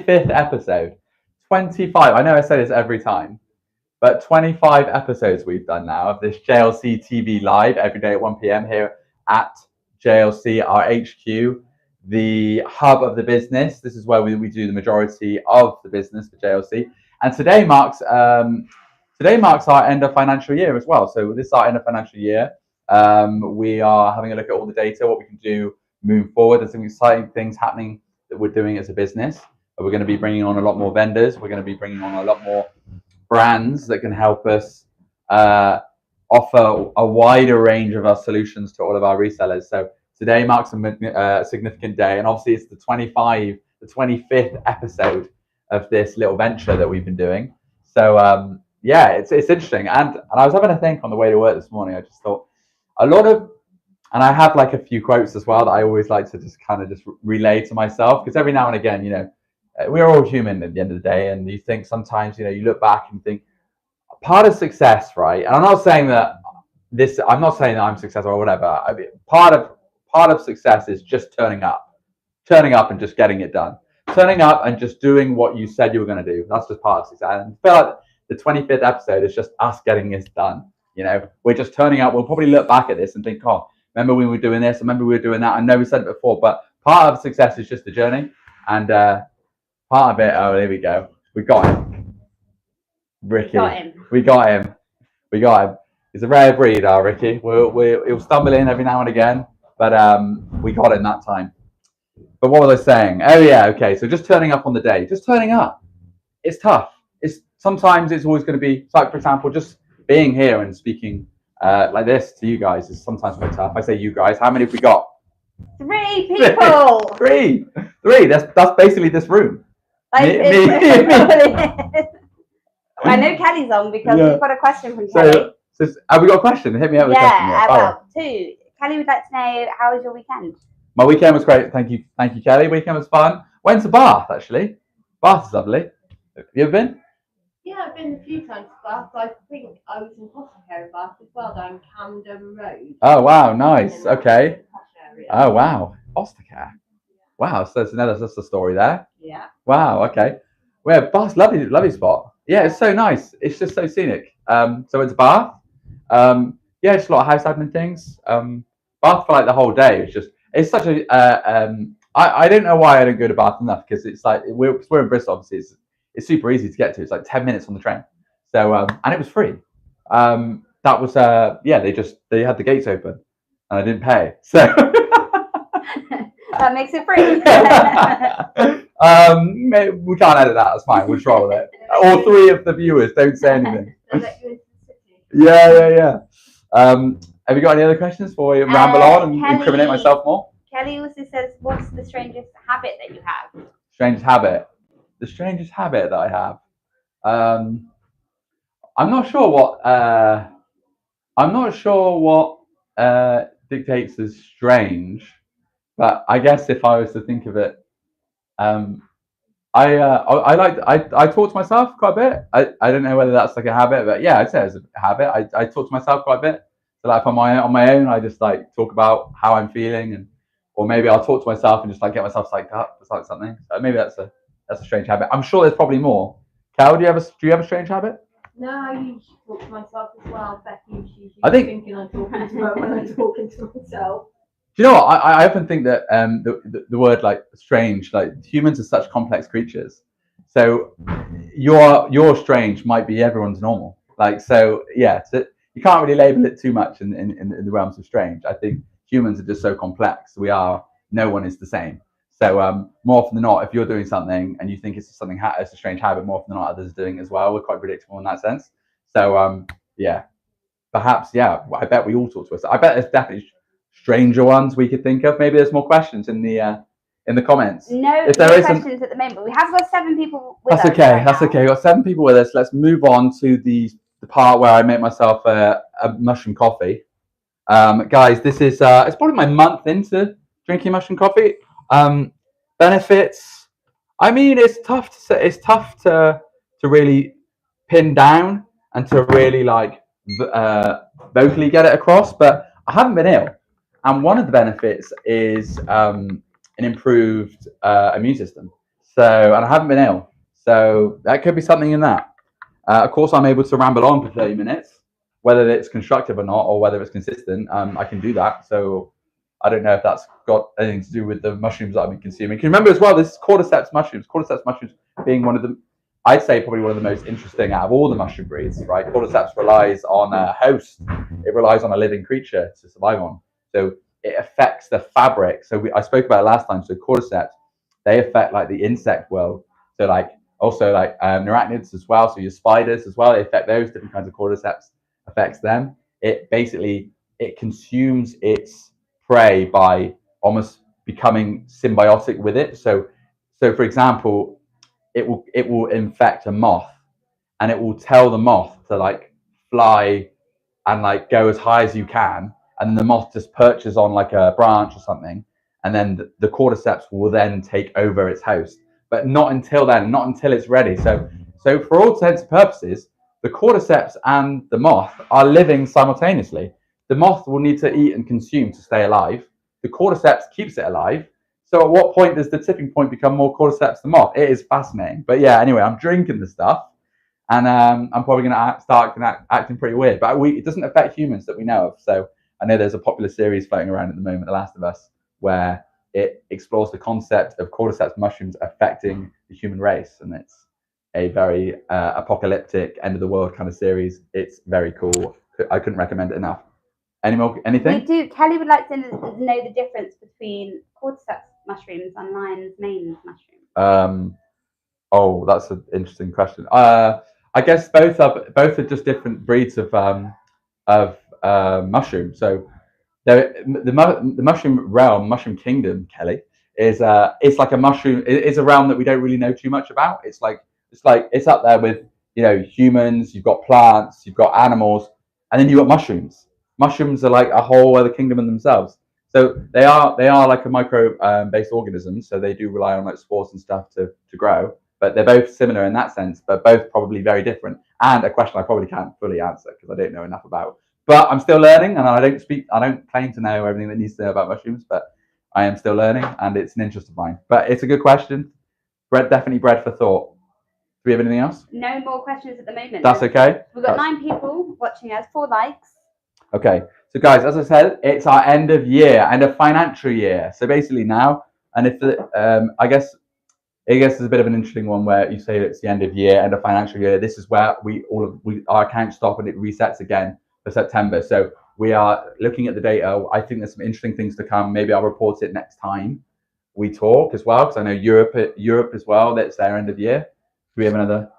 25th episode. 25. I know I say this every time, but 25 episodes we've done now of this JLC TV live every day at 1 p.m. here at JLC, our HQ, the hub of the business. This is where we do the majority of the business for JLC. And today marks our end of financial year as well. So this is our end of financial year. We are having a look at all the data, what we can do moving forward. There's some exciting things happening that we're doing as a business. We're going to be bringing on a lot more vendors. We're going to be bringing on a lot more brands that can help us offer a wider range of our solutions to all of our resellers. So today marks a significant day, and obviously it's the 25th episode of this little venture that we've been doing. So yeah, it's interesting. And I was having a think on the way to work this morning. I just thought and I have like a few quotes as well that I always like to just kind of just relay to myself, because every now and again, you know, we're all human at the end of the day, and you think sometimes, you know, you look back and think part of success, right? And I'm not saying that I'm successful or whatever. I mean, part of success is just turning up and just getting it done. Turning up and just doing what you said you were going to do. That's just part of success. And I feel like the 25th episode is just us getting this done. You know, we're just turning up. We'll probably look back at this and think, oh, remember when we were doing this? Remember we were doing that? I know we said it before, but part of success is just the journey. And part of it, oh, there we go. We got him. Ricky. We got him. He's a rare breed, Ricky. He'll stumble in every now and again, but we got him that time. But what was I saying? Oh yeah, okay. So just turning up on the day, just turning up. It's tough. Sometimes it's always going to be, like, for example, just being here and speaking like this to you guys is sometimes quite tough. I say you guys. How many have we got? 3 people. Three. That's basically this room. Me. I know Kelly's on because we've got a question from Kelly. So have we got a question? Hit me up with a question. Yeah, about 2. Kelly would like to know, how was your weekend? My weekend was great. Thank you, Kelly. Weekend was fun. Went to Bath, actually. Bath is lovely. Have you ever been? Yeah, I've been a few times to Bath. I think I was in foster care in Bath as well, down Camden Road. Oh wow, nice. Okay. Oh wow, foster care. Wow, so that's a story there. Yeah. Wow. Okay. Well, Bath's lovely spot. Yeah, it's so nice. It's just so scenic. So it's Bath. Yeah, just a lot of house admin things. Bath for like the whole day. It's such a. I don't know why I don't go to Bath enough, because it's like we're in Bristol. Obviously, it's super easy to get to. It's like 10 minutes on the train. So and it was free. That was they had the gates open, and I didn't pay. So that makes it free. We can't edit that. That's fine. We'll roll with it. All 3 of the viewers don't say anything. Yeah. Have you got any other questions before we ramble on and incriminate myself more? Kelly also says, what's the strangest habit that you have? Strangest habit? The strangest habit that I have? I'm not sure what dictates as strange, but I guess if I was to think of it, I talk to myself quite a bit. I don't know whether that's like a habit, but yeah, I'd say it's a habit. I talk to myself quite a bit. So like on my own, I just like talk about how I'm feeling, or maybe I'll talk to myself and just like get myself psyched up. It's like something. So maybe that's a strange habit. I'm sure there's probably more. Cal, do you have a strange habit? No, I usually talk to myself as well. Becky, she's thinking I'm talking to her when I'm talking to myself. Do you know what? I often think that the word like strange, like humans are such complex creatures. So your strange might be everyone's normal. Like, so yeah, you can't really label it too much in the realms of strange. I think humans are just so complex. No one is the same. So more often than not, if you're doing something and you think it's a strange habit, more often than not others are doing it as well. We're quite predictable in that sense. So yeah, perhaps, yeah, I bet we all talk to us. I bet there's definitely stranger ones we could think of. Maybe there's more questions in the comments. No questions at the moment. We have got 7 people with us. That's okay. That's okay. We've got 7 people with us. Let's move on to the part where I make myself a mushroom coffee. Guys, this is it's probably my month into drinking mushroom coffee. Benefits. I mean, it's tough to say. It's tough to really pin down and to really like vocally get it across. But I haven't been ill, and one of the benefits is an improved immune system. So, and I haven't been ill. So that could be something in that. Of course, I'm able to ramble on for 30 minutes, whether it's constructive or not, or whether it's consistent. I can do that. So I don't know if that's got anything to do with the mushrooms that I've been consuming. Can you remember as well, this is cordyceps mushrooms. Cordyceps mushrooms being one of the, I'd say probably one of the most interesting out of all the mushroom breeds, right? Cordyceps relies on a host. It relies on a living creature to survive on. So it affects the fabric. So I spoke about it last time. So cordyceps, they affect like the insect world. So like also like arachnids as well. So your spiders as well, they affect those different kinds of cordyceps, affects them. It basically, it consumes its prey by almost becoming symbiotic with it. So for example, it will infect a moth, and it will tell the moth to like fly and like go as high as you can, and the moth just perches on like a branch or something, and then the cordyceps will then take over its host. But not until then, not until it's ready. So for all intents and purposes, the cordyceps and the moth are living simultaneously. The moth will need to eat and consume to stay alive. The cordyceps keeps it alive. So at what point does the tipping point become more cordyceps than moth? It is fascinating. But yeah, anyway, I'm drinking the stuff, and I'm probably going to start acting pretty weird. But it doesn't affect humans that we know of. So I know there's a popular series floating around at the moment, The Last of Us, where it explores the concept of cordyceps mushrooms affecting the human race. And it's a very apocalyptic, end of the world kind of series. It's very cool. I couldn't recommend it enough. Anything? We do. Kelly would like to know the difference between cordyceps mushrooms and lion's mane mushrooms. Oh, that's an interesting question. I guess both are just different breeds of mushroom. So the mushroom realm, mushroom kingdom, Kelly, is it's like a mushroom. It's a realm that we don't really know too much about. It's up there with humans. You've got plants. You've got animals, and then you've got mushrooms. Mushrooms are like a whole other kingdom in themselves. So they are like a micro based organisms. So they do rely on like spores and stuff to grow. But they're both similar in that sense, but both probably very different. And a question I probably can't fully answer because I don't know enough about. But I'm still learning, and I don't claim to know everything that needs to know about mushrooms, but I am still learning, and it's an interest of mine. But it's a good question. Definitely bread for thought. Do we have anything else? No more questions at the moment. That's okay. We've got 9 people watching us, 4 likes. Okay. So guys, as I said, it's our end of financial year. So basically now, and if I guess there's a bit of an interesting one where you say it's the end of year, end of financial year. This is where our accounts stop and it resets again for September. So we are looking at the data. I think there's some interesting things to come. Maybe I'll report it next time we talk as well, because I know Europe as well. That's their end of year. Do we have another?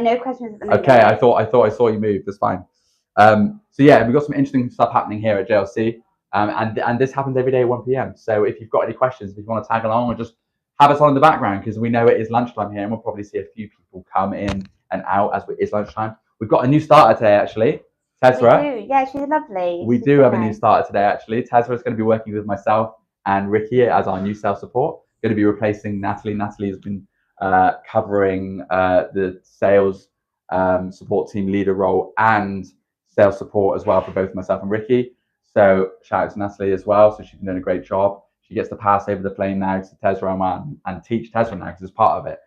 No questions at the moment. Okay, I thought I saw you move. That's fine. So yeah, we've got some interesting stuff happening here at JLC, and this happens every day at 1 p.m. So if you've got any questions, if you want to tag along or just have us on in the background, because we know it is lunchtime here, and we'll probably see a few people come in and out as it is lunchtime. We've got a new starter today, actually, Tezra. We do. Yeah, she's lovely. We do have a new starter today, actually. Tezra is going to be working with myself and Ricky as our new sales support. Going to be replacing Natalie. Natalie has been covering the sales support team leader role and sales support as well for both myself and Ricky. So shout out to Natalie as well. So she's been doing a great job. She gets to pass over the plane now to Tezra and teach Tezra now because it's part of it.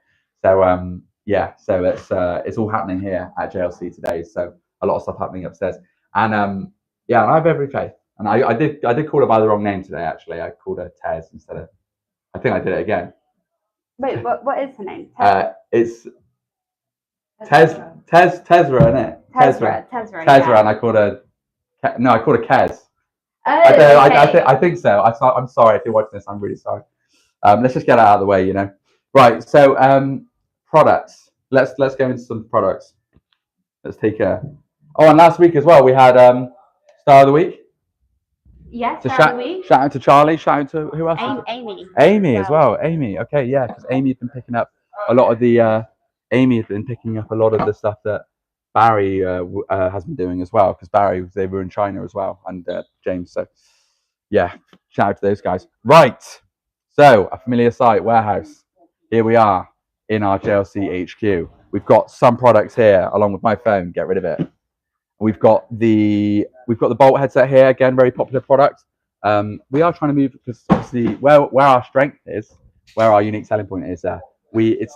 So yeah, so it's all happening here at JLC today. So a lot of stuff happening upstairs, and yeah, I have every faith. And I did call her by the wrong name today. Actually, I called her Tez instead of. I think I did it again. Wait, what is her name? It's Tezra, isn't it? Tezra, yeah. And I called her. No, I called her Kez. Oh, I think so. I'm sorry if you're watching this. I'm really sorry. Let's just get out of the way, Right. So products. Let's go into some products. Let's take a. Oh, and last week as well, we had Star of the Week. Yes, So Star of the Week. Shout out to Charlie. Shout out to who else? Amy. Amy as well. Amy. Okay, yeah, because Amy's been picking up a lot of the. Amy has been picking up a lot of the stuff that Barry has been doing as well, because they were in China as well, and James. So yeah, shout out to those guys. Right. So a familiar site, warehouse. Here we are in our JLC HQ. We've got some products here along with my phone. Get rid of it. We've got the Bolt headset here, again, very popular product. We are trying to move, because obviously where our strength is, where our unique selling point is, we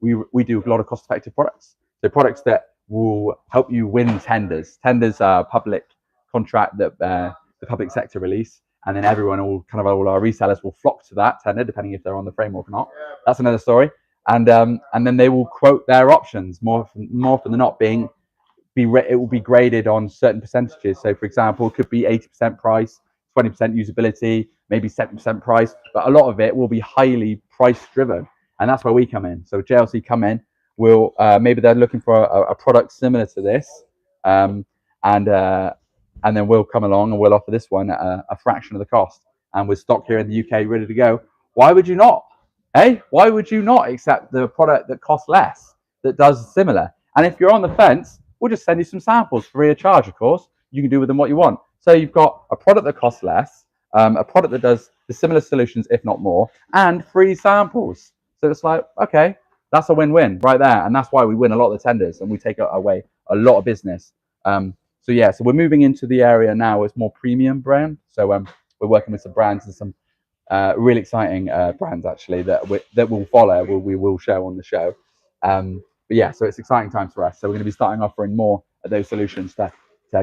do a lot of cost-effective products. So products that will help you win tenders. Tenders are a public contract that the public sector release, and then all our resellers will flock to that tender, depending if they're on the framework or not. That's another story. And then they will quote their options more often than not. It will be graded on certain percentages. So, for example, it could be 80% price, 20% usability, maybe 70% price, but a lot of it will be highly price driven, and that's where we come in. So JLC come in, maybe they're looking for a product similar to this, and then we'll come along and we'll offer this one at a fraction of the cost, and with stock here in the UK ready to go. Why would you not? Why would you not accept the product that costs less, that does similar? And if you're on the fence, we'll just send you some samples free of charge, of course. You can do with them what you want. So you've got a product that costs less, a product that does the similar solutions, if not more, and free samples. So it's like, okay, that's a win-win right there. And that's why we win a lot of the tenders and we take away a lot of business. So we're moving into the area now. It's more premium brand. So we're working with some brands and some really exciting brands actually that will follow. We will show on the show. But yeah, so it's exciting times for us. So we're going to be starting offering more of those solutions to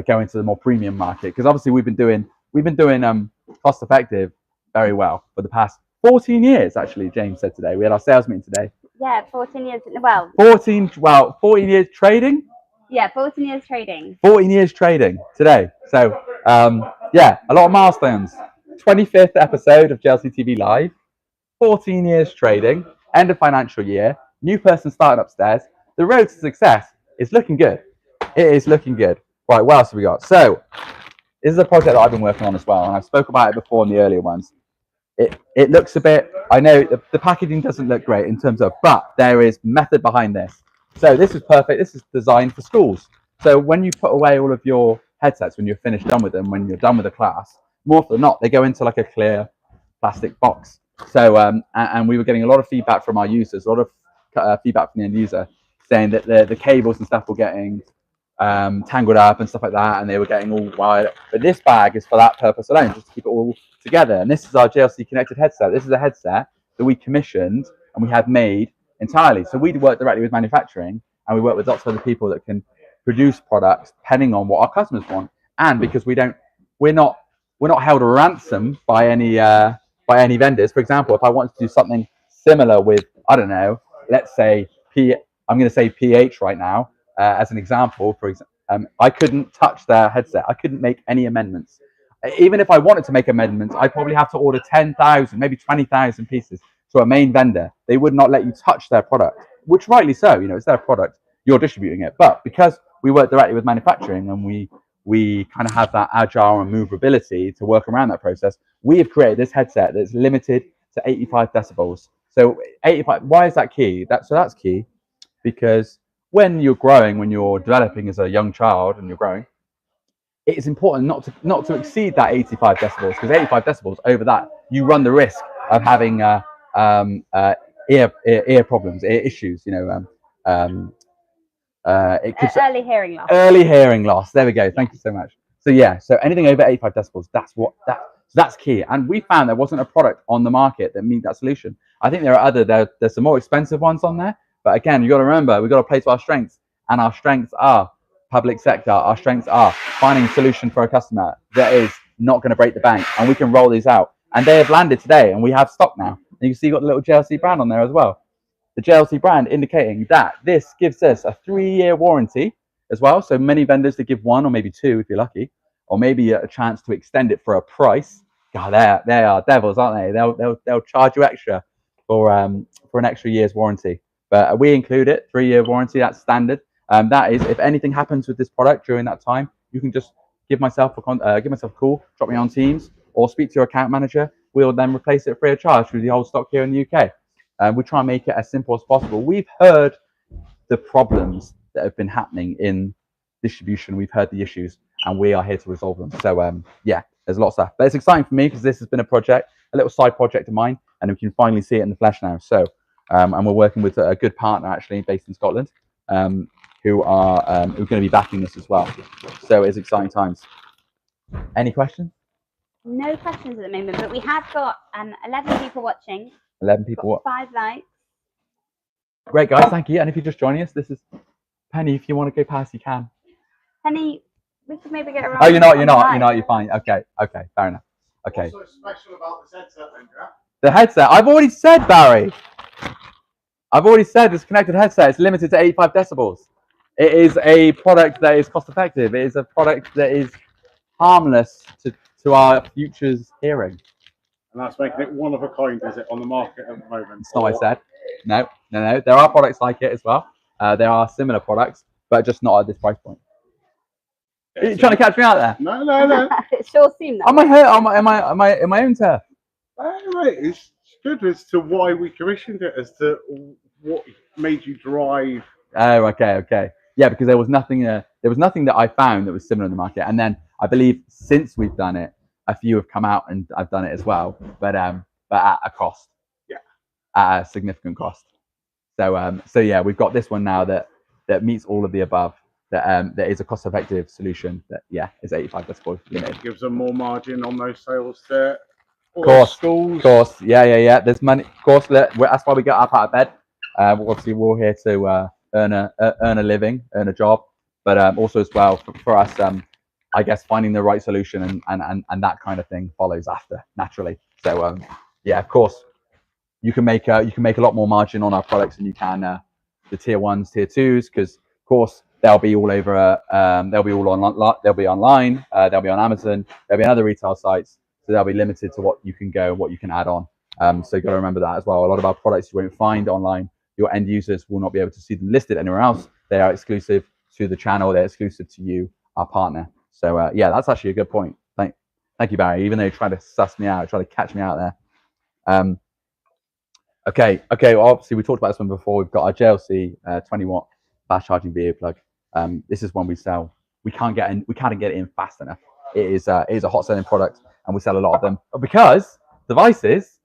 go into the more premium market, because obviously we've been doing cost effective very well for the past 14 years. Actually, James said today we had our sales meeting today. Yeah, 14 years. Well, 14 years trading. Yeah, 14 years trading. 14 years trading today. So a lot of milestones. 25th episode of JLC TV Live. 14 years trading. End of financial year. New person starting upstairs. The road to success is looking good. It is looking good. Right, what else have we got? So, this is a project that I've been working on as well, and I've spoke about it before in the earlier ones. It looks a bit, I know the packaging doesn't look great in terms of, but there is method behind this. So this is perfect. This is designed for schools. So when you put away all of your headsets, when you're finished done with them, when you're done with the class, more often than not, they go into like a clear plastic box. So, and we were getting a lot of feedback from our users, a lot of feedback from the end user, saying that the cables and stuff were getting tangled up and stuff like that, and they were getting all wired. But this bag is for that purpose alone, just to keep it all together. And this is our JLC connected headset. This is a headset that we commissioned and we had made entirely. So we work directly with manufacturing, and we work with lots of other people that can produce products depending on what our customers want. And because we're not held a ransom by any vendors. For example, if I wanted to do something similar with, I don't know, let's say I'm going to say PH right now as an example. For example, I couldn't touch their headset. I couldn't make any amendments. Even if I wanted to make amendments, I'd probably have to order 10,000, maybe 20,000 pieces to a main vendor. They would not let you touch their product, which rightly so. You know, it's their product. You're distributing it. But because we work directly with manufacturing and we kind of have that agile and maneuverability to work around that process, we have created this headset that's limited to 85 decibels. So 85. Why is that key? That's key because when you're growing, when you're developing as a young child and you're growing, it is important not to exceed that 85 decibels, because 85 decibels over that, you run the risk of having ear problems, ear issues. You know, it could Early hearing loss. Early hearing loss. There we go. Thank you so much. So yeah, so anything over 85 decibels, that's key. And we found there wasn't a product on the market that meet that solution. I think there's some more expensive ones on there, but again, you got to remember, we've got to play to our strengths, and our strengths are public sector. Our strengths are finding a solution for a customer that is not going to break the bank, and we can roll these out. And they have landed today, and we have stock now. And you can see you've got the little JLC brand on there as well. The JLC brand indicating that this gives us a 3-year warranty as well. So many vendors, they give 1 or maybe 2 if you're lucky, or maybe a chance to extend it for a price. God, they are devils, aren't they? They'll charge you extra for an extra year's warranty. But we include it, 3-year warranty. That's standard. That is, if anything happens with this product during that time, you can just give myself a call, drop me on Teams, or speak to your account manager. We'll then replace it free of charge through the whole stock here in the UK. We try and make it as simple as possible. We've heard the problems that have been happening in distribution. We've heard the issues, and we are here to resolve them. So yeah, there's a lot of stuff. But it's exciting for me because this has been a little side project of mine, and we can finally see it in the flesh now. So, and we're working with a good partner actually based in Scotland, who are going to be backing this as well. So it's exciting times. Any questions? No questions at the moment, but we have got 11 people watching. 11 people. 5 likes. Great, guys. Thank you. And if you're just joining us, this is Penny. If you want to go past, you can. Penny, we could maybe get around. Oh, you're not. You're fine. Okay, fair enough. Okay. What's so special about this headset then, Jack? The headset. I've already said, Barry. I've already said this connected headset is limited to 85 decibels. It is a product that is cost effective. It is a product that is harmless to our future's hearing. And that's making it one of a kind, is it, on the market at the moment? It's not what I said. No. There are products like it as well. There are similar products, but just not at this price point. Are you trying to catch me out there? No. It sure seemed that. Am I in my own turf? Right. It's good as to why we commissioned it, as to what made you drive. Oh, okay. Yeah, because there was nothing that I found that was similar in the market. And then I believe since we've done it, a few have come out and I've done it as well, but at a cost. Yeah. At a significant cost. So yeah, we've got this one now that meets all of the above. That is a cost-effective solution. That is 85 decibels limited. It gives them more margin on those sales to schools. Of course, yeah. There's money. Of course, that's why we got up out of bed. Obviously, we're all here to earn a living, earn a job, but also as well for us, I guess finding the right solution and that kind of thing follows after naturally. So yeah, of course, you can make a lot more margin on our products than you can the tier 1s, tier 2s, because of course they'll be all over. They'll be all on. They'll be online. They'll be on Amazon. They'll be on other retail sites. So they'll be limited to what you can go, what you can add on. So you got to remember that as well. A lot of our products you won't find online. Your end users will not be able to see them listed anywhere else. They are exclusive to the channel. They're exclusive to you, our partner. So yeah, that's actually a good point. Thank you, Barry. Even though you tried to suss me out, try to catch me out there. Okay. Well, obviously we talked about this one before. We've got our JLC 20-watt fast charging VA plug. This is one we sell. We can't get it in fast enough. It is a hot selling product, and we sell a lot of them. But because devices,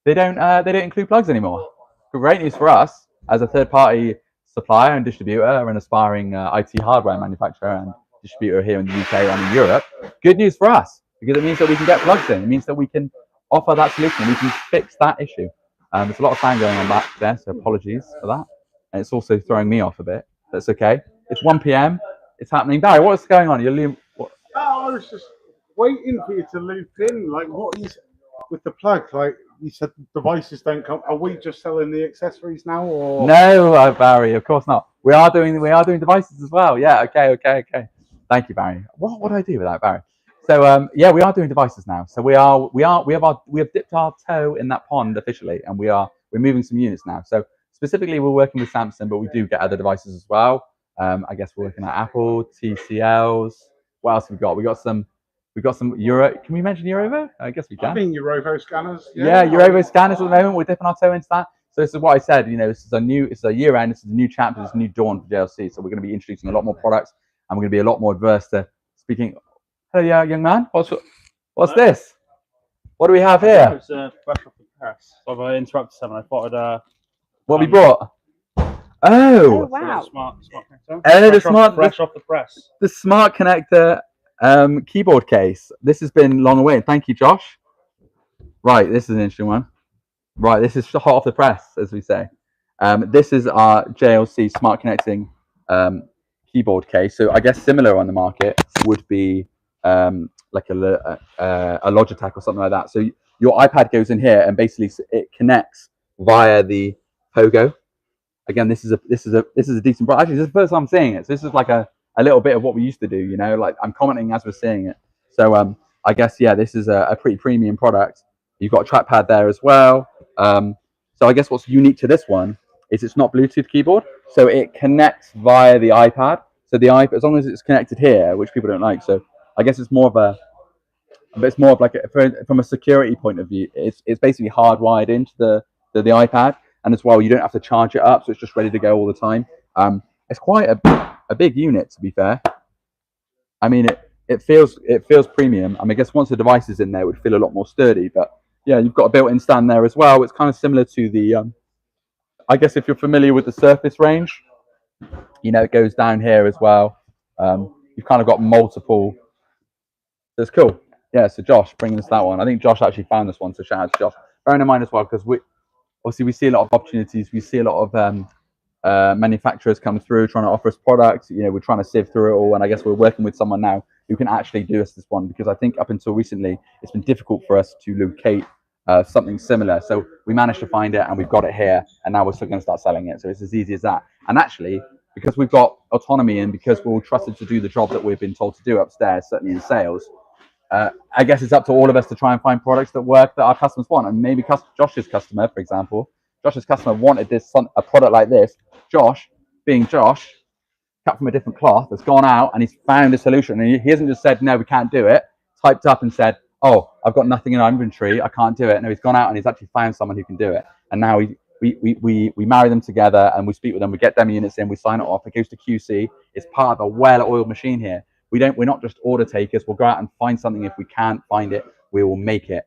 they don't include plugs anymore. Great news for us as a third-party supplier and distributor and aspiring IT hardware manufacturer and distributor here in the UK and in Europe. Good news for us, because it means that we can get plugs in. It means that we can offer that solution. We can fix that issue. There's a lot of fan going on back there, so apologies for that. And it's also throwing me off a bit. That's okay. It's 1 p.m. It's happening. Barry, what's going on? I was just waiting for you to loop in. Like, what is with the plug? Like you said, devices don't come. Are we just selling the accessories now, or no, Barry? Of course not. We are doing devices as well. Yeah. Okay. Thank you, Barry. What do I do with that, Barry? So yeah, we are doing devices now. So we have dipped our toe in that pond officially, and we're moving some units now. So specifically, we're working with Samsung, but we do get other devices as well. I guess we're looking at Apple, TCLs. What else have we got? We got some Euro. Can we mention Eurovo? I guess we can. I mean, Eurovo scanners. Yeah, Eurovo scanners at the moment. We're dipping our toe into that. So this is what I said. This is a year end. This is a new chapter. This is a new dawn for JLC. So we're going to be introducing a lot more products, and we're going to be a lot more adverse to speaking. Hello, young man. What's this? What do we have here? It's fresh off the press. So I've interrupted someone. I thought I'd. What we brought? Oh wow! Smart connector. Fresh off the press. The smart connector keyboard case. This has been long awaited. Thank you, Josh. Right, this is an interesting one. Right, this is hot off the press, as we say. This is our JLC smart connecting keyboard case. So I guess similar on the market would be like a Logitech or something like that. So your iPad goes in here and basically it connects via the Pogo. Again, this is a decent product. Actually, this is the first time I'm seeing it. So this is like a little bit of what we used to do. Like I'm commenting as we're seeing it. So I guess yeah, this is a pretty premium product. You've got a trackpad there as well. So I guess what's unique to this one is it's not Bluetooth keyboard, so it connects via the iPad. So the iPad, as long as it's connected here, which people don't like. So I guess it's more of like from a security point of view, it's basically hardwired into the iPad, and as well you don't have to charge it up, so it's just ready to go all the time. It's quite a big unit, to be fair. I mean, it feels premium. I mean, I guess once the device is in there, it would feel a lot more sturdy. But yeah, you've got a built-in stand there as well. It's kind of similar to the, I guess if you're familiar with the Surface range, it goes down here as well. You've kind of got multiple. That's cool. Yeah, so Josh, bringing us that one. I think Josh actually found this one, so shout out to Josh. Bearing in mind as well, because we see a lot of opportunities. We see a lot of manufacturers come through trying to offer us products. You know, we're trying to sift through it all, and I guess we're working with someone now who can actually do us this one, because I think up until recently it's been difficult for us to locate something similar. So we managed to find it and we've got it here, and now we're still going to start selling it. So it's as easy as that. And actually, because we've got autonomy and because we're all trusted to do the job that we've been told to do upstairs, certainly in sales, I guess it's up to all of us to try and find products that work that our customers want. And maybe Josh's customer, for example, Josh's customer wanted a product like this. Josh, being Josh, cut from a different cloth, has gone out and he's found a solution. And he hasn't just said, no, we can't do it, typed up and said, oh, I've got nothing in our inventory, I can't do it. No, he's gone out and he's actually found someone who can do it. And now we marry them together and we speak with them, we get demo units in, we sign it off, it goes to QC. It's part of a well-oiled machine here. We're not just order takers. We'll go out and find something. If we can't find it, we will make it.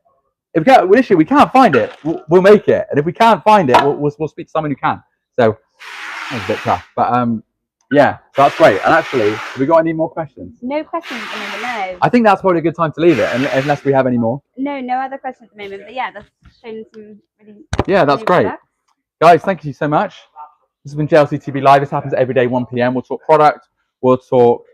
If we can't find it, we'll make it. And if we can't find it, we'll speak to someone who can. So that was a bit tough, but yeah, so that's great. And actually, have we got any more questions? No questions at the moment, no. I think that's probably a good time to leave it, unless we have any more. No other questions at the moment. But yeah, that's shown some really. Yeah, that's great. Products. Guys, thank you so much. This has been JLC TV Live. This happens every day, 1 p.m. We'll talk product. We'll talk.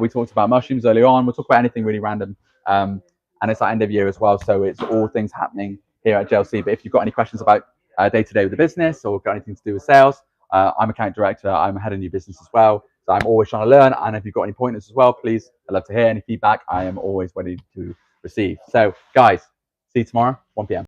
We talked about mushrooms early on. We'll talk about anything really random. And it's our end of year as well, so it's all things happening here at JLC. But if you've got any questions about day-to-day with the business or got anything to do with sales, I'm account director. I'm head of new business as well. So I'm always trying to learn. And if you've got any pointers as well, please, I'd love to hear any feedback. I am always ready to receive. So guys, see you tomorrow, 1 p.m.